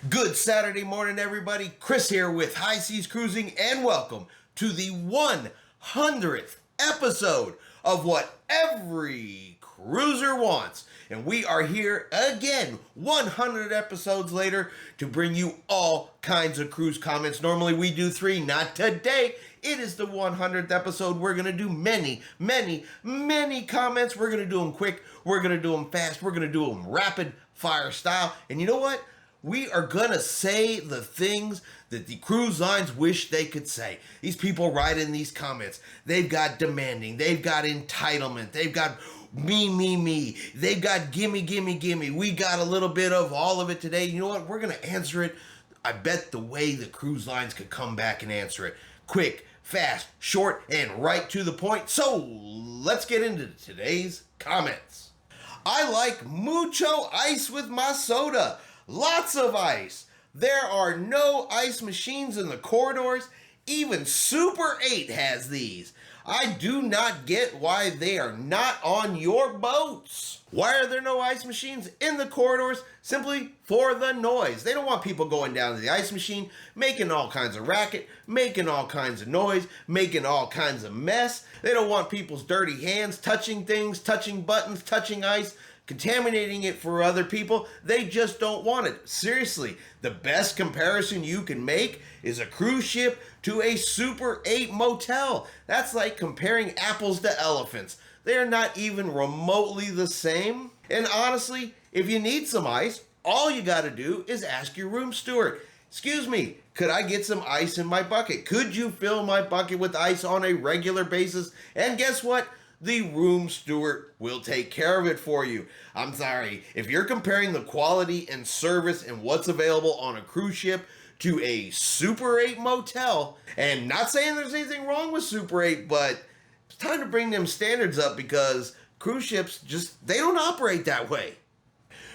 Good Saturday morning, everybody. Chris here with High Seas Cruising, and welcome to the 100th episode of what every cruiser wants. And we are here again, 100 episodes later, to bring you all kinds of cruise comments. Normally we do 3, not today. It is the 100th episode. We're going to do many comments. We're going to do them quick. We're going to do them fast. We're going to do them rapid fire style. And you know what? We are going to say the things that the cruise lines wish they could say. These people write in these comments. They've got demanding. They've got entitlement. They've got me. They've got gimme. We got a little bit of all of it today. You know what? We're going to answer it. I bet the way the cruise lines could come back and answer it. Quick, fast, short, and right to the point. So let's get into today's comments. I like mucho ice with my soda. Lots of ice. There are no ice machines in the corridors. Even Super 8 has these. I do not get why they are not on your boats. Why are there no ice machines in the corridors? Simply for the noise. They don't want people going down to the ice machine, making all kinds of racket, making all kinds of noise, making all kinds of mess. They don't want people's dirty hands touching things, touching buttons, touching ice, contaminating it for other people. They just don't want it. Seriously, the best comparison you can make is a cruise ship to a Super 8 motel. That's like comparing apples to elephants. They're not even remotely the same. And honestly, if you need some ice, all you gotta do is ask your room steward. Excuse me, could I get some ice in my bucket? Could you fill my bucket with ice on a regular basis? And guess what? The room steward will take care of it for you. I'm sorry, if you're comparing the quality and service and what's available on a cruise ship to a Super 8 motel, and not saying there's anything wrong with Super 8, but it's time to bring them standards up because cruise ships they don't operate that way.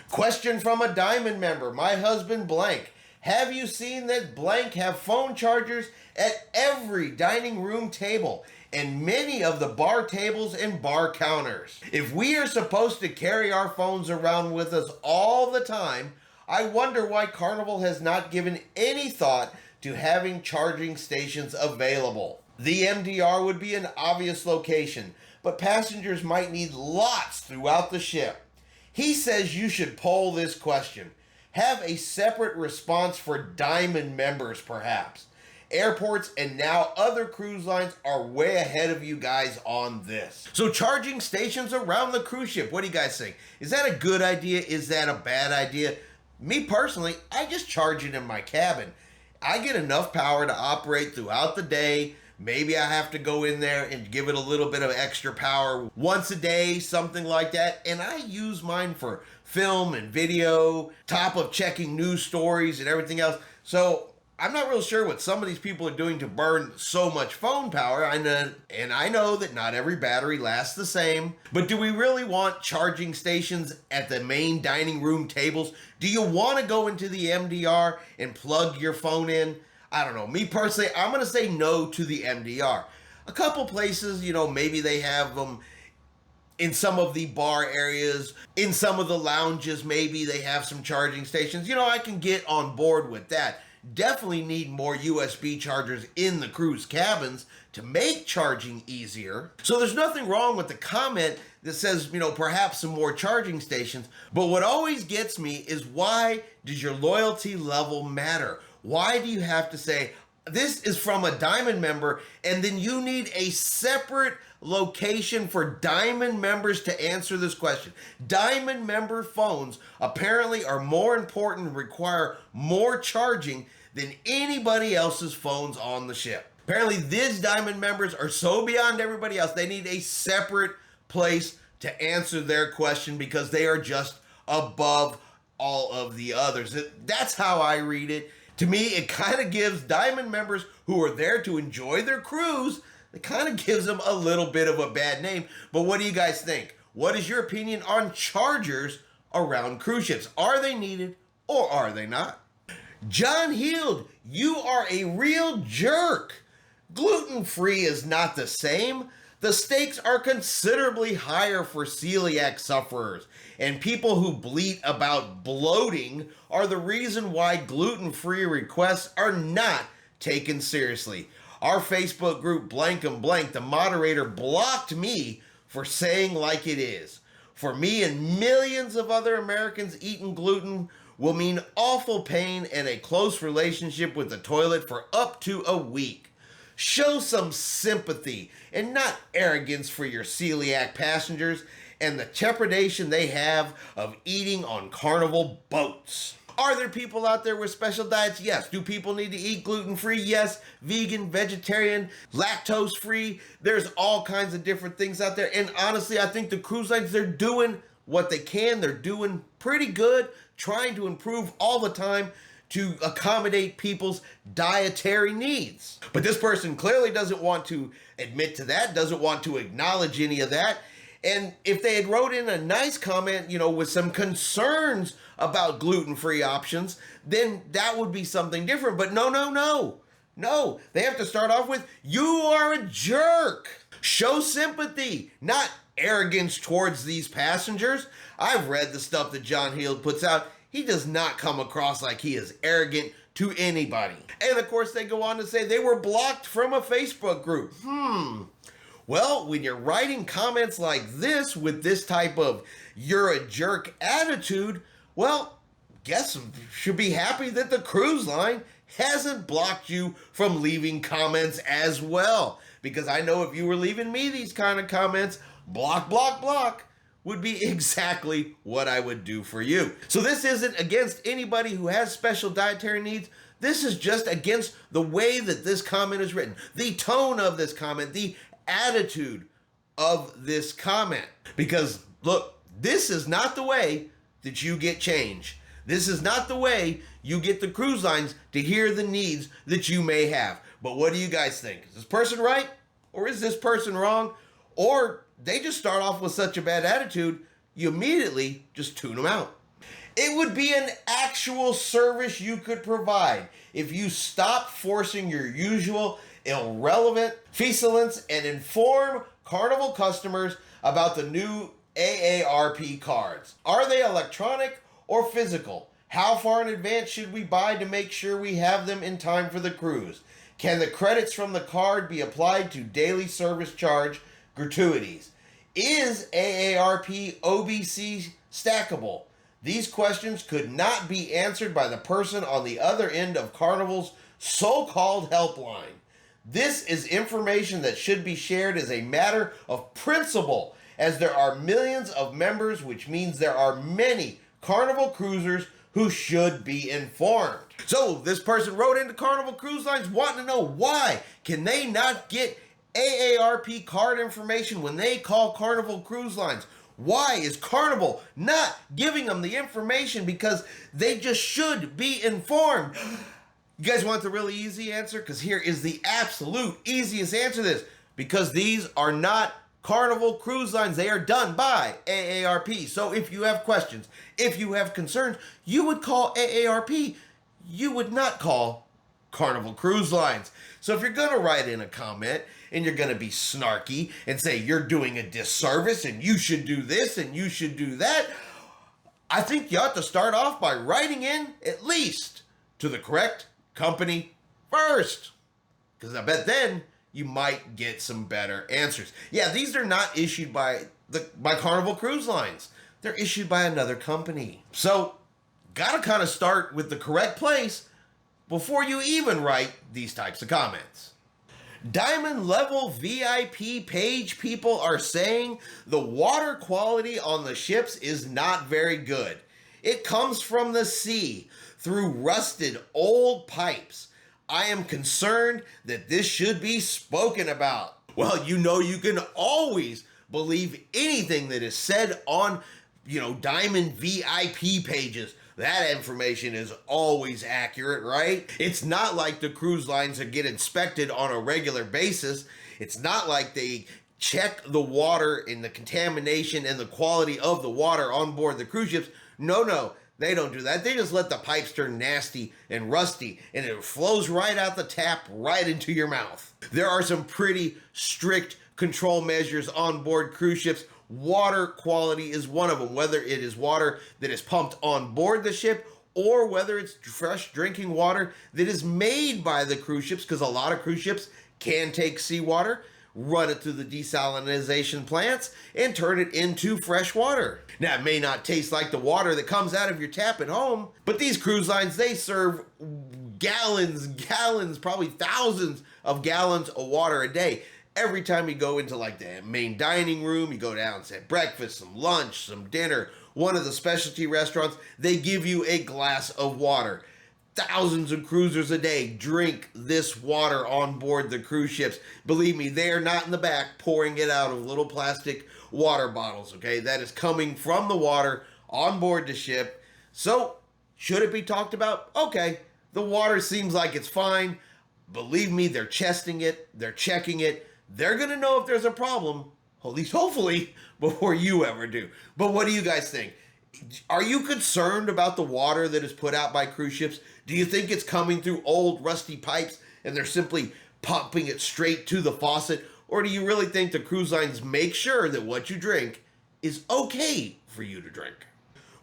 Question from a Diamond member, my husband blank. Have you seen that blank have phone chargers at every dining room table and many of the bar tables and bar counters? If we are supposed to carry our phones around with us all the time, I wonder why Carnival has not given any thought to having charging stations available. The MDR would be an obvious location, but passengers might need lots throughout the ship. He says you should poll this question. Have a separate response for Diamond members, perhaps. Airports and now other cruise lines are way ahead of you guys on this. So charging stations around the cruise ship, what do you guys think? Is that a good idea? Is that a bad idea? Me personally, I just charge it in my cabin. I get enough power to operate throughout the day. Maybe I have to go in there and give it a little bit of extra power once a day, something like that. And I use mine for film and video, top of checking news stories and everything else. So I'm not real sure what some of these people are doing to burn so much phone power. I know that not every battery lasts the same, but do we really want charging stations at the main dining room tables? Do you want to go into the MDR and plug your phone in? I don't know. Me personally, I'm going to say no to the MDR. A couple places, maybe they have them in some of the bar areas, in some of the lounges, maybe they have some charging stations. I can get on board with that. Definitely need more USB chargers in the cruise cabins to make charging easier. So there's nothing wrong with the comment that says, perhaps some more charging stations. But what always gets me is, why does your loyalty level matter? Why do you have to say, this is from a Diamond member, and then you need a separate location for Diamond members to answer this question? Diamond member phones apparently are more important and require more charging than anybody else's phones on the ship. Apparently these Diamond members are so beyond everybody else, they need a separate place to answer their question because they are just above all of the others. That's how I read it. To me, it kind of gives Diamond members who are there to enjoy their cruise, it kind of gives them a little bit of a bad name. But what do you guys think? What is your opinion on chargers around cruise ships? Are they needed or are they not? John Heald, you are a real jerk. Gluten-free is not the same. The stakes are considerably higher for celiac sufferers, and people who bleat about bloating are the reason why gluten-free requests are not taken seriously. Our Facebook group Blank and Blank, the moderator blocked me for saying like it is. For me and millions of other Americans, eating gluten will mean awful pain and a close relationship with the toilet for up to a week. Show some sympathy and not arrogance for your celiac passengers and the trepidation they have of eating on carnival boats. Are there people out there with special diets? Yes. Do people need to eat gluten-free? Yes. Vegan, vegetarian, lactose-free. There's all kinds of different things out there. And honestly, I think the cruise lines, they're doing what they can. They're doing pretty good, trying to improve all the time to accommodate people's dietary needs. But this person clearly doesn't want to admit to that, doesn't want to acknowledge any of that. And if they had wrote in a nice comment, with some concerns about gluten-free options, then that would be something different. But no. They have to start off with, you are a jerk. Show sympathy, not arrogance towards these passengers. I've read the stuff that John Heald puts out. He does not come across like he is arrogant to anybody. And of course, they go on to say they were blocked from a Facebook group. Well, when you're writing comments like this with this type of you're a jerk attitude, well, guess you should be happy that the cruise line hasn't blocked you from leaving comments as well. Because I know if you were leaving me these kind of comments, block would be exactly what I would do for you. So this isn't against anybody who has special dietary needs. This is just against the way that this comment is written, the tone of this comment, the attitude of this comment. Because look, this is not the way that you get change. This is not the way you get the cruise lines to hear the needs that you may have. But what do you guys think? Is this person right? Or is this person wrong? Or they just start off with such a bad attitude, you immediately just tune them out. It would be an actual service you could provide if you stop forcing your usual irrelevant feasance and inform Carnival customers about the new AARP cards. Are they electronic or physical? How far in advance should we buy to make sure we have them in time for the cruise? Can the credits from the card be applied to daily service charge gratuities? Is AARP OBC stackable? These questions could not be answered by the person on the other end of Carnival's so-called helpline. This is information that should be shared as a matter of principle, as there are millions of members, which means there are many Carnival cruisers who should be informed. So this person wrote into Carnival Cruise Lines wanting to know why can they not get AARP card information when they call Carnival Cruise Lines. Why is Carnival not giving them the information? Because they just should be informed. You guys want the really easy answer? Because here is the absolute easiest answer to this. Because these are not Carnival Cruise Lines. They are done by AARP. So if you have questions, if you have concerns, you would call AARP. You would not call Carnival Cruise Lines. So if you're going to write in a comment and you're going to be snarky and say you're doing a disservice and you should do this and you should do that, I think you ought to start off by writing in at least to the correct company first. Because I bet then you might get some better answers. Yeah, these are not issued by Carnival Cruise Lines. They're issued by another company. So, gotta kind of start with the correct place before you even write these types of comments. Diamond level VIP page people are saying the water quality on the ships is not very good. It comes from the sea through rusted old pipes. I am concerned that this should be spoken about. Well, you can always believe anything that is said on, Diamond VIP pages. That information is always accurate, right? It's not like the cruise lines that get inspected on a regular basis. It's not like they check the water and the contamination and the quality of the water on board the cruise ships. No, they don't do that. They just let the pipes turn nasty and rusty, and it flows right out the tap right into your mouth. There are some pretty strict control measures on board cruise ships. Water quality is one of them, whether it is water that is pumped on board the ship or whether it's fresh drinking water that is made by the cruise ships, because a lot of cruise ships can take seawater, run it through the desalinization plants, and turn it into fresh water. Now, it may not taste like the water that comes out of your tap at home, but these cruise lines, they serve gallons, probably thousands of gallons of water a day. Every time you go into like the main dining room, you go down, say breakfast, some lunch, some dinner, one of the specialty restaurants, they give you a glass of water. Thousands of cruisers a day drink this water on board the cruise ships. Believe me, they are not in the back pouring it out of little plastic water bottles, okay? That is coming from the water on board the ship. So, should it be talked about? Okay, the water seems like it's fine. Believe me, they're testing it, they're checking it. They're going to know if there's a problem, at least hopefully, before you ever do. But what do you guys think? Are you concerned about the water that is put out by cruise ships? Do you think it's coming through old rusty pipes and they're simply pumping it straight to the faucet? Or do you really think the cruise lines make sure that what you drink is okay for you to drink?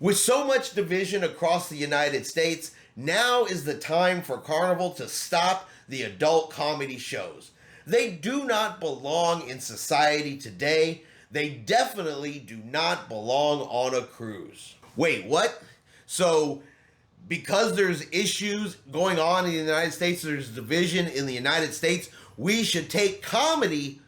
With so much division across the United States, now is the time for Carnival to stop the adult comedy shows. They do not belong in society today. They definitely do not belong on a cruise. Wait, what? So, because there's issues going on in the United States, there's division in the United States, we should take comedy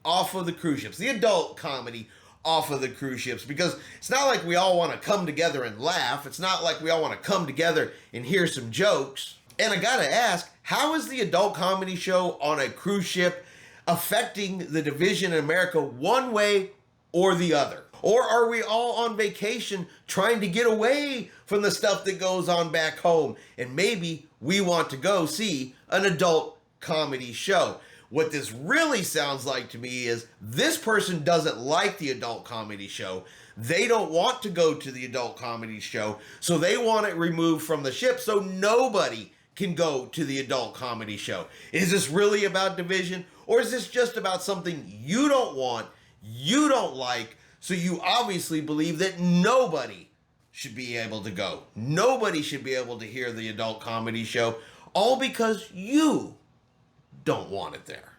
off of the cruise ships, the adult comedy off of the cruise ships, because it's not like we all want to come together and laugh. It's not like we all want to come together and hear some jokes. And I gotta ask, how is the adult comedy show on a cruise ship affecting the division in America one way or the other? Or are we all on vacation trying to get away from the stuff that goes on back home? And maybe we want to go see an adult comedy show. What this really sounds like to me is this person doesn't like the adult comedy show. They don't want to go to the adult comedy show, so they want it removed from the ship so nobody can go to the adult comedy show. Is this really about division, or is this just about something you don't want, you don't like, so you obviously believe that nobody should be able to go? Nobody should be able to hear the adult comedy show, all because you don't want it there.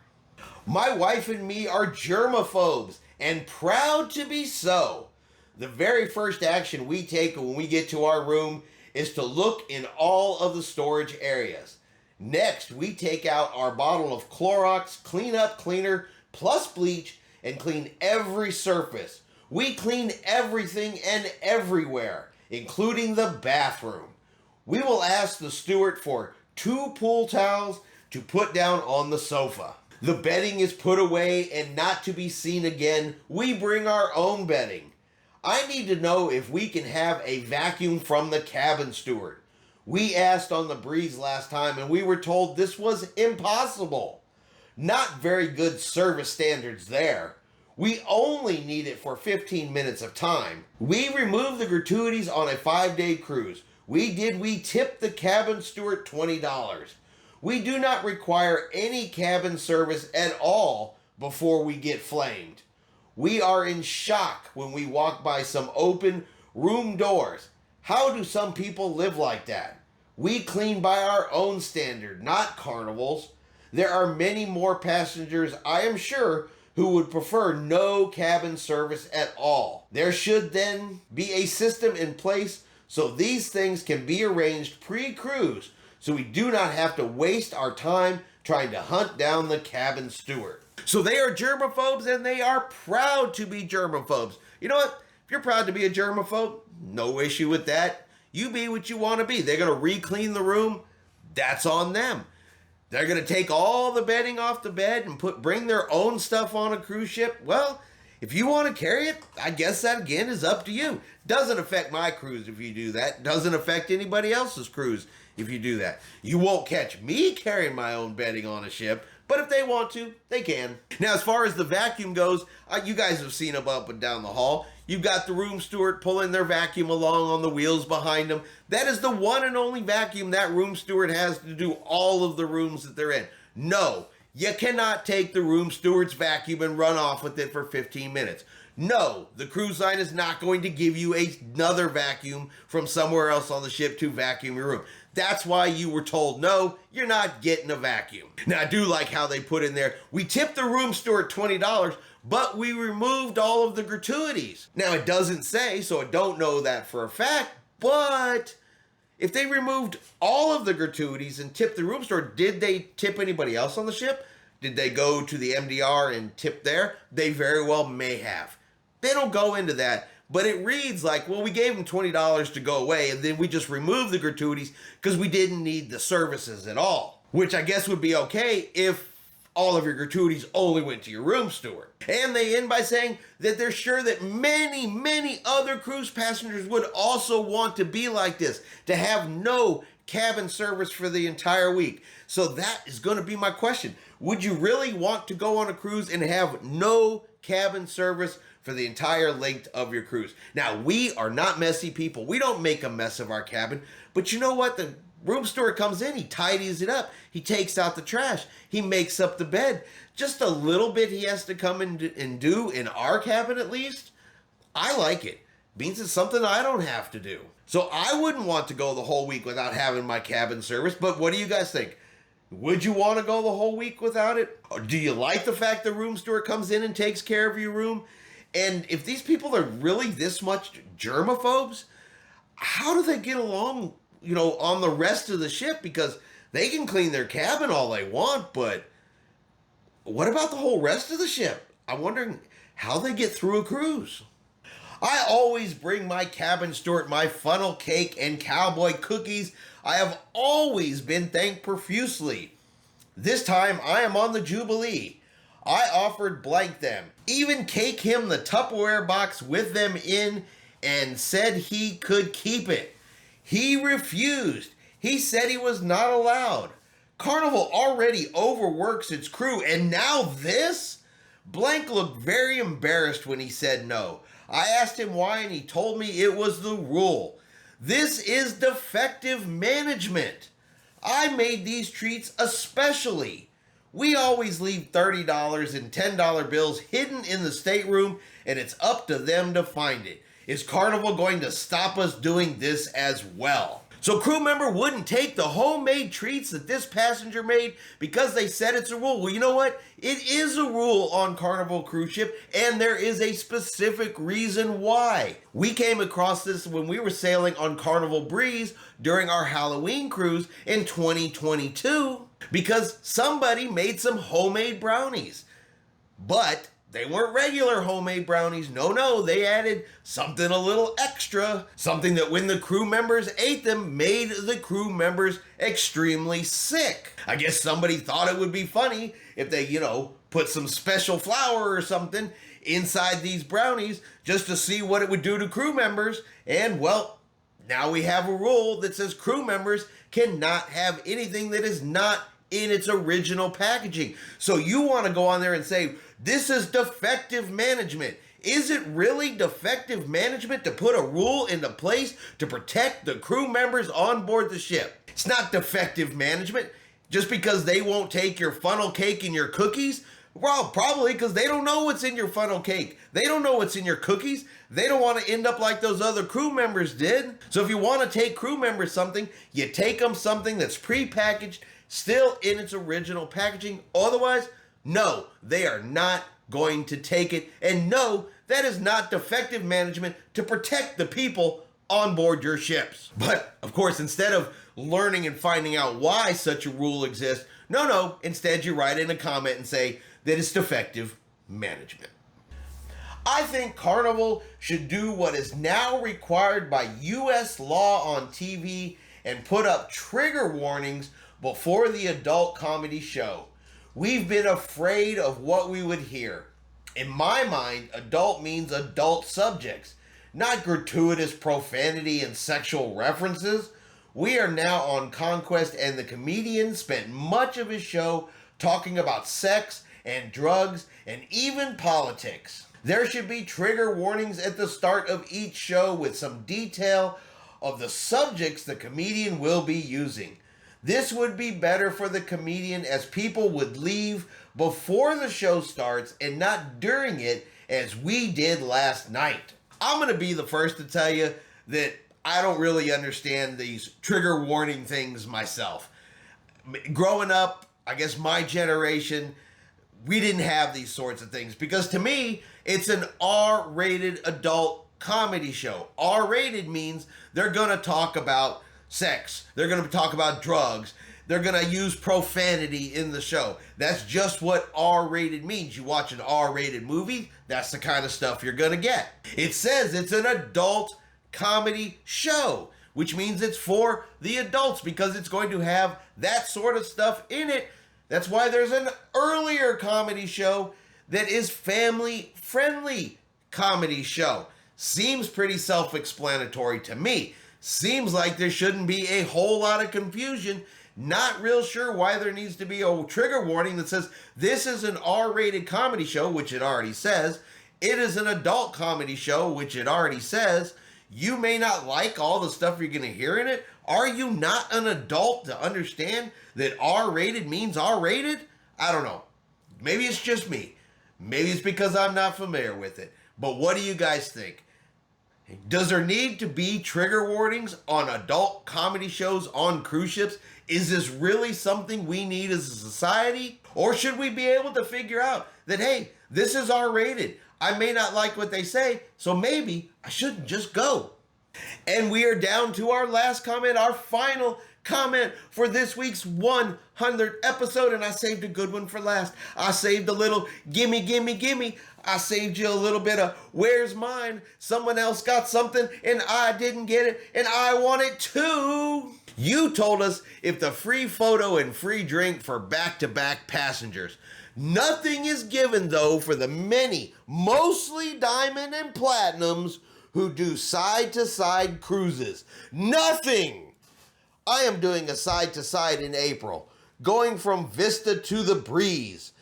My wife and me are germaphobes, and proud to be so. The very first action we take when we get to our room is to look in all of the storage areas. Next, we take out our bottle of Clorox Clean-Up Cleaner plus bleach and clean every surface. We clean everything and everywhere, including the bathroom. We will ask the steward for 2 pool towels to put down on the sofa. The bedding is put away and not to be seen again. We bring our own bedding. I need to know if we can have a vacuum from the cabin steward. We asked on the breeze last time and we were told this was impossible. Not very good service standards there. We only need it for 15 minutes of time. We removed the gratuities on a 5-day cruise. We tipped the cabin steward $20. We do not require any cabin service at all before we get flamed. We are in shock when we walk by some open room doors. How do some people live like that? We clean by our own standard, not Carnival's. There are many more passengers, I am sure, who would prefer no cabin service at all. There should then be a system in place so these things can be arranged pre-cruise, so we do not have to waste our time trying to hunt down the cabin steward. So they are germaphobes, and they are proud to be germaphobes. You know what? If you're proud to be a germaphobe, no issue with that. You be what you want to be. They're going to re-clean the room. That's on them. They're going to take all the bedding off the bed and bring their own stuff on a cruise ship. Well, if you want to carry it, I guess that again is up to you. Doesn't affect my cruise if you do that. Doesn't affect anybody else's cruise if you do that. You won't catch me carrying my own bedding on a ship, but if they want to, they can. Now, as far as the vacuum goes, you guys have seen them up and down the hall. You've got the room steward pulling their vacuum along on the wheels behind them. That is the one and only vacuum that room steward has to do all of the rooms that they're in. No, You cannot take the room steward's vacuum and run off with it for 15 minutes. No, the cruise line is not going to give you another vacuum from somewhere else on the ship to vacuum your room. That's why you were told, no, you're not getting a vacuum. Now, I do like how they put in there, we tipped the room steward $20, but we removed all of the gratuities. Now, it doesn't say, so I don't know that for a fact, but if they removed all of the gratuities and tipped the room steward, did they tip anybody else on the ship? Did they go to the MDR and tip there? They very well may have. They don't go into that, but it reads like, well, we gave them $20 to go away, and then we just removed the gratuities because we didn't need the services at all, which I guess would be okay if all of your gratuities only went to your room steward. And they end by saying that they're sure that many, many other cruise passengers would also want to be like this, to have no cabin service for the entire week. So that is going to be my question. Would you really want to go on a cruise and have no cabin service for the entire length of your cruise? Now, we are not messy people. We don't make a mess of our cabin. But you know what? The room steward comes in, he tidies it up. He takes out the trash. He makes up the bed. Just a little bit he has to come and do in our cabin at least. I like it. Means it's something I don't have to do. So I wouldn't want to go the whole week without having my cabin service. But what do you guys think? Would you want to go the whole week without it? Or do you like the fact the room steward comes in and takes care of your room? And if these people are really this much germaphobes, how do they get along, on the rest of the ship? Because they can clean their cabin all they want, but what about the whole rest of the ship? I'm wondering how they get through a cruise. I always bring my cabin steward my funnel cake and cowboy cookies. I have always been thanked profusely. This time I am on the Jubilee. I offered blank them, even cake him the Tupperware box with them in, and said he could keep it. He refused. He said he was not allowed. Carnival already overworks its crew, and now this? Blank looked very embarrassed when he said no. I asked him why, and he told me it was the rule. This is defective management. I made these treats especially. We always leave $30 and $10 bills hidden in the stateroom, and it's up to them to find it. Is Carnival going to stop us doing this as well? So crew member wouldn't take the homemade treats that this passenger made because they said it's a rule. Well, you know what? It is a rule on Carnival cruise ship, and there is a specific reason why. We came across this when we were sailing on Carnival Breeze during our Halloween cruise in 2022 because somebody made some homemade brownies. But they weren't regular homemade brownies. No, they added something a little extra. Something that when the crew members ate them, made the crew members extremely sick. I guess somebody thought it would be funny if they, put some special flour or something inside these brownies just to see what it would do to crew members. And, well, now we have a rule that says crew members cannot have anything that is not in its original packaging. So you want to go on there and say, this is defective management. Is it really defective management to put a rule into place to protect the crew members on board the ship? It's not defective management just because they won't take your funnel cake and your cookies. Well, probably because they don't know what's in your funnel cake. They don't know what's in your cookies. They don't want to end up like those other crew members did. So if you want to take crew members something, you take them something that's pre-packaged, still in its original packaging. Otherwise, no, they are not going to take it. And no, that is not defective management to protect the people on board your ships. But, of course, instead of learning and finding out why such a rule exists, no, instead you write in a comment and say that it's defective management. I think Carnival should do what is now required by U.S. law on TV and put up trigger warnings before the adult comedy show. We've been afraid of what we would hear. In my mind, adult means adult subjects, not gratuitous profanity and sexual references. We are now on Conquest, and the comedian spent much of his show talking about sex and drugs and even politics. There should be trigger warnings at the start of each show with some detail of the subjects the comedian will be using. This would be better for the comedian, as people would leave before the show starts and not during it, as we did last night. I'm going to be the first to tell you that I don't really understand these trigger warning things myself. Growing up, I guess my generation, we didn't have these sorts of things, because to me, it's an R-rated adult comedy show. R-rated means they're going to talk about sex. They're going to talk about drugs. They're going to use profanity in the show. That's just what R-rated means. You watch an R-rated movie, that's the kind of stuff you're going to get. It says it's an adult comedy show, which means it's for the adults, because it's going to have that sort of stuff in it. That's why there's an earlier comedy show that is family-friendly comedy show. Seems pretty self-explanatory to me. Seems like there shouldn't be a whole lot of confusion. Not real sure why there needs to be a trigger warning that says this is an R-rated comedy show, which it already says. It is an adult comedy show, which it already says. You may not like all the stuff you're going to hear in it. Are you not an adult to understand that R-rated means R-rated? I don't know. Maybe it's just me. Maybe it's because I'm not familiar with it. But what do you guys think? Does there need to be trigger warnings on adult comedy shows on cruise ships? Is this really something we need as a society? Or should we be able to figure out that, hey, this is R-rated. I may not like what they say, so maybe I shouldn't just go. And we are down to our last comment, our final comment for this week's 100th episode, and I saved a good one for last. I saved a little gimme, gimme, gimme. I saved you a little bit of where's mine? Someone else got something and I didn't get it and I want it too. You told us if the free photo and free drink for back-to-back passengers. Nothing is given, though, for the many, mostly diamond and platinums, who do side-to-side cruises. Nothing! I am doing a side-to-side in April, going from Vista to the Breeze.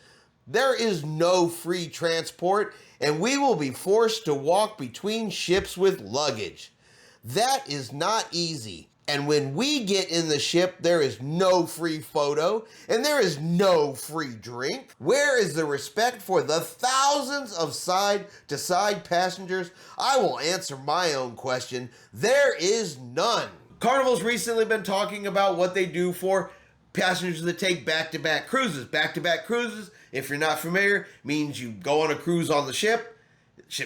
There is no free transport, and we will be forced to walk between ships with luggage. That is not easy. And when we get in the ship, there is no free photo, and there is no free drink. Where is the respect for the thousands of side-to-side passengers? I will answer my own question. There is none. Carnival's recently been talking about what they do for passengers that take back-to-back cruises. Back-to-back cruises, if you're not familiar, means you go on a cruise on the ship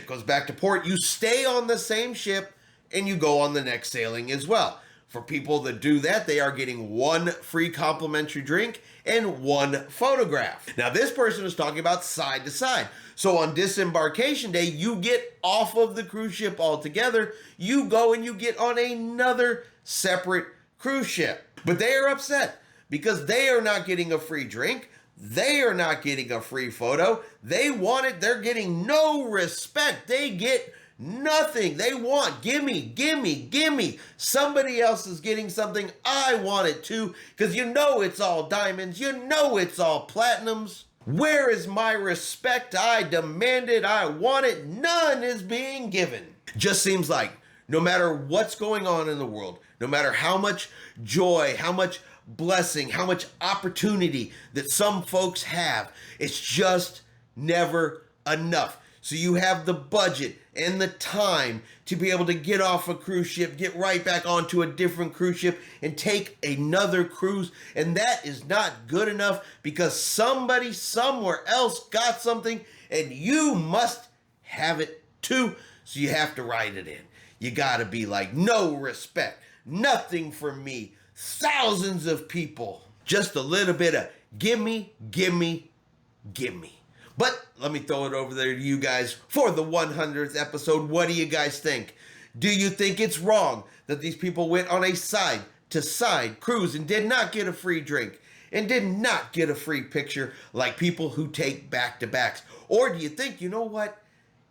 goes back to port, you stay on the same ship, and you go on the next sailing as well. For people that do that, they are getting one free complimentary drink and one photograph. Now, this person is talking about side to side. So on disembarkation day, you get off of the cruise ship altogether. You go and you get on another separate cruise ship. But they are upset because they are not getting a free drink. They are not getting a free photo. They want it. They're getting no respect. They get nothing. They want gimme, gimme, gimme. Somebody else is getting something. I want it too, because you know it's all diamonds. You know it's all platinums. Where is my respect? I demand it. I want it. None is being given. Just seems like no matter what's going on in the world, no matter how much joy, how much blessing, how much opportunity that some folks have, it's just never enough. So you have the budget and the time to be able to get off a cruise ship, get right back onto a different cruise ship, and take another cruise. And that is not good enough because somebody somewhere else got something and you must have it too. So you have to write it in. You gotta be like, no respect, nothing for me, thousands of people, just a little bit of gimme, gimme, gimme. But let me throw it over there to you guys for the 100th episode. What do you guys think? Do you think it's wrong that these people went on a side-to-side cruise and did not get a free drink and did not get a free picture like people who take back-to-backs? Or do you think, you know what?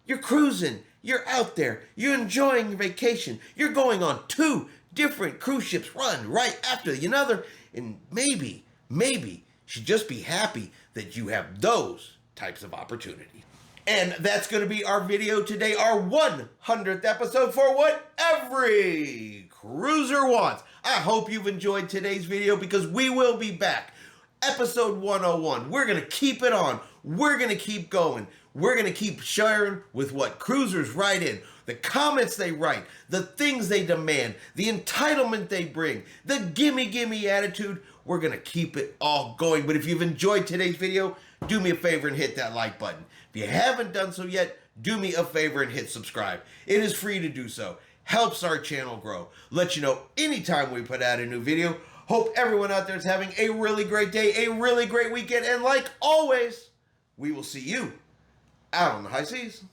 You're cruising. You're out there. You're enjoying your vacation. You're going on 2 different cruise ships run right after another. And maybe you should just be happy that you have those types of opportunity. And that's going to be our video today, our 100th episode for What Every Cruiser Wants. I hope you've enjoyed today's video because we will be back. Episode 101. We're going to keep it on. We're going to keep going. We're going to keep sharing with what cruisers write in, the comments they write, the things they demand, the entitlement they bring, the gimme attitude. We're going to keep it all going. But if you've enjoyed today's video, do me a favor and hit that like button. If you haven't done so yet, do me a favor and hit subscribe. It is free to do so. Helps our channel grow. Let you know anytime we put out a new video. Hope everyone out there is having a really great day, a really great weekend, and like always, we will see you out on the high seas.